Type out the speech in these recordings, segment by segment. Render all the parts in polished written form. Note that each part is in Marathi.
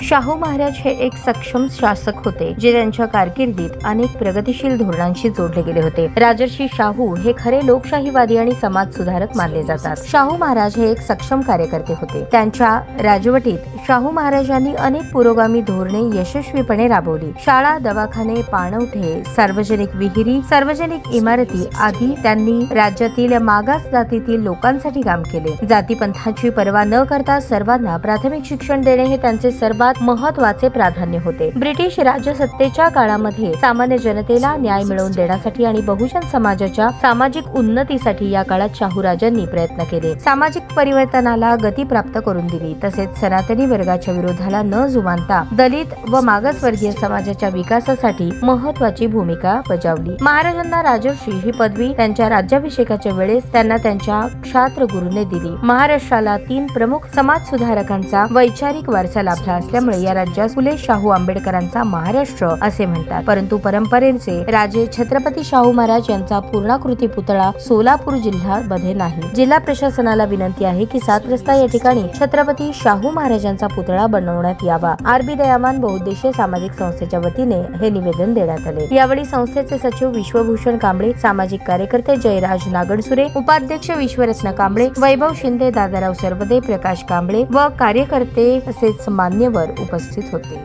शाहू महाराज हे एक सक्षम शासक होते जे त्यांच्या कारकिर्दीत अनेक प्रगतिशील धोरणांशी जोडले गेले होते। राजर्षी शाहू हे खरे लोकशाहीवादी आणि समाज सुधारक मानले जातात। शाहू महाराज हे एक सक्षम कार्यकर्ते होते। त्यांच्या राजवटीत शाहू महाराजांनी अनेक पुरोगामी धोरणे यशस्वीपणे राबवली। शाळा, दवाखाने, पाणवठे, सार्वजनिक विहिरी, सार्वजनिक इमारती आदी त्यांनी राज्यातील मागास जातीतील लोकांसाठी काम केले। जातीपंथाची पर्वा न करता सर्वांना प्राथमिक शिक्षण देणे हे त्यांचे सर्वात महत्त्वाचे प्राधान्य होते। ब्रिटिश राजसत्तेच्या काळामध्ये सामान्य जनतेला न्याय मिळवून देण्यासाठी आणि बहुजन समाजाच्या सामाजिक उन्नतीसाठी या काळात शाहू राजांनी प्रयत्न केले। सामाजिक परिवर्तनाला गती प्राप्त करून दिली, तसेच सनातनी वर्गाच्या विरोधाला न जुमानता दलित व मागासवर्गीय समाजाच्या विकासासाठी महत्त्वाची भूमिका बजावली। महाराजांना राजर्षी ही पदवी त्यांच्या राज्याभिषेकाच्या वेळेस त्यांना त्यांच्या क्षात्र गुरुने दिली। महाराष्ट्राला 3 प्रमुख समाज सुधारकांचा वैचारिक वारसा लाभला असल्यामुळे या राज्यास फुले शाहू आंबेडकरांचा महाराष्ट्र असे म्हणतात। परंतु परंपरेचे राजे छत्रपती शाहू महाराज यांचा पूर्णाकृती पुतळा सोलापूर जिल्ह्यामध्ये नाही। जिल्हा प्रशासनाला विनंती आहे की 7 रस्ता या ठिकाणी छत्रपती शाहू महाराजांचा पुतळा बनवण्यात यावा। आरबी दयामान बहुउद्देशीय सामाजिक संस्थेच्या वतीने हे निवेदन देण्यात आले। यावेळी संस्थेचे सचिव विश्वभूषण कांबळे, सामाजिक कार्यकर्ते जयराज नागडसुरे, उपाध्यक्ष विश्वरत्न कांबळे, वैभव शिंदे, दादाराव सरवदे, प्रकाश कांबळे व कार्यकर्ते तसेच मान्यवर उपस्थित होते।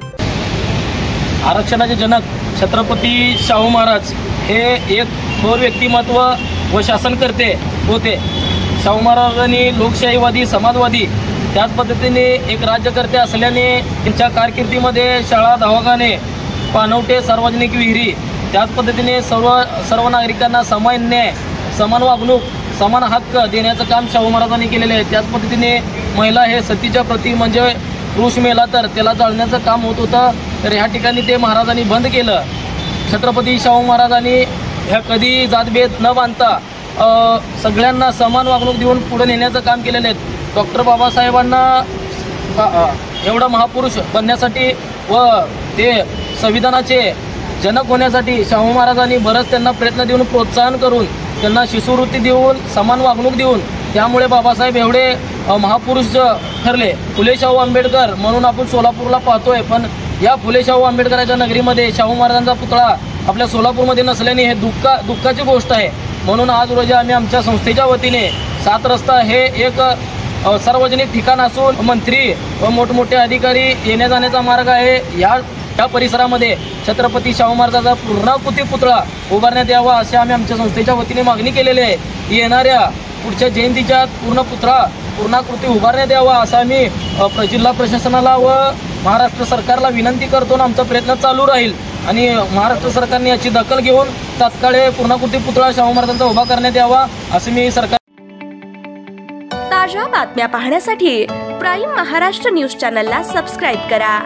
आरक्षणाचे जनक छत्रपती शाहू महाराज हे एक थोर व्यक्तिमत्व व शासनकर्ते होते। शाहू महाराजांनी लोकशाहीवादी, समाजवादी, त्याच पद्धतीने एक राज्यकर्ते असल्याने त्यांच्या कारकिर्दीमध्ये शाळा, दवाखाने, पाणवठे, सार्वजनिक विहिरी, त्याच पद्धतीने सर्व नागरिकांना समान न्याय, समान वागणूक, समान हक्क देण्याचं काम शाहू महाराजांनी केलेले आहे। त्याच पद्धतीने महिला हे सतीच्या प्रती म्हणजे पुरुष मेला तर त्याला जाळण्याचं काम होत होतं, तर ह्या ठिकाणी ते महाराजांनी बंद केलं। छत्रपती शाहू महाराजांनी ह्या कधी जातभेद न बांधता सगळ्यांना समान वागणूक देऊन पुढे नेण्याचं काम केलेलं आहे। डॉक्टर बाबासाहेबांना एवढा महापुरुष बनण्यासाठी व ते संविधानाचे जनक होण्यासाठी शाहू महाराजांनी बरंच त्यांना प्रयत्न देऊन, प्रोत्साहन करून, त्यांना शिष्यवृत्ती देऊन, समान वागणूक देऊन, त्यामुळे बाबासाहेब एवढे महापुरुष ठरले। फुले शाहू आंबेडकर म्हणून आपण सोलापूरला पाहतोय, पण या फुले शाहू आंबेडकरांच्या नगरीमध्ये शाहू महाराजांचा पुतळा आपल्या सोलापूरमध्ये नसल्याने हे दुःखाची गोष्ट आहे। म्हणून आज रोजी आम्ही आमच्या संस्थेच्या वतीने 7 रस्ता हे एक सार्वजनिक ठिकाण असून मंत्री व मोठमोठे अधिकारी येण्या जाण्याचा मार्ग आहे। या परिसरामध्ये छत्रपती शाहू महाराजांचा पूर्णाकृती पुतळा उभारण्यात यावा असे आम्ही आमच्या संस्थेच्या वतीने मागणी केलेली आहे। येणाऱ्या पुढच्या जयंतीच्या पूर्णाकृती उभारण्यात यावा असं आम्ही जिल्हा प्रशासनाला व महाराष्ट्र सरकारला विनंती करतो। आमचा प्रयत्न चालू राहील आणि महाराष्ट्र सरकारने याची दखल घेऊन तात्काळ पूर्णाकृती पुतळा शाहू महाराजांचा उभा करण्यात यावा असं मी सरकार। ताज्या बातम्या पाहण्यासाठी प्राईम महाराष्ट्र न्यूज चॅनलला सबस्क्राईब करा।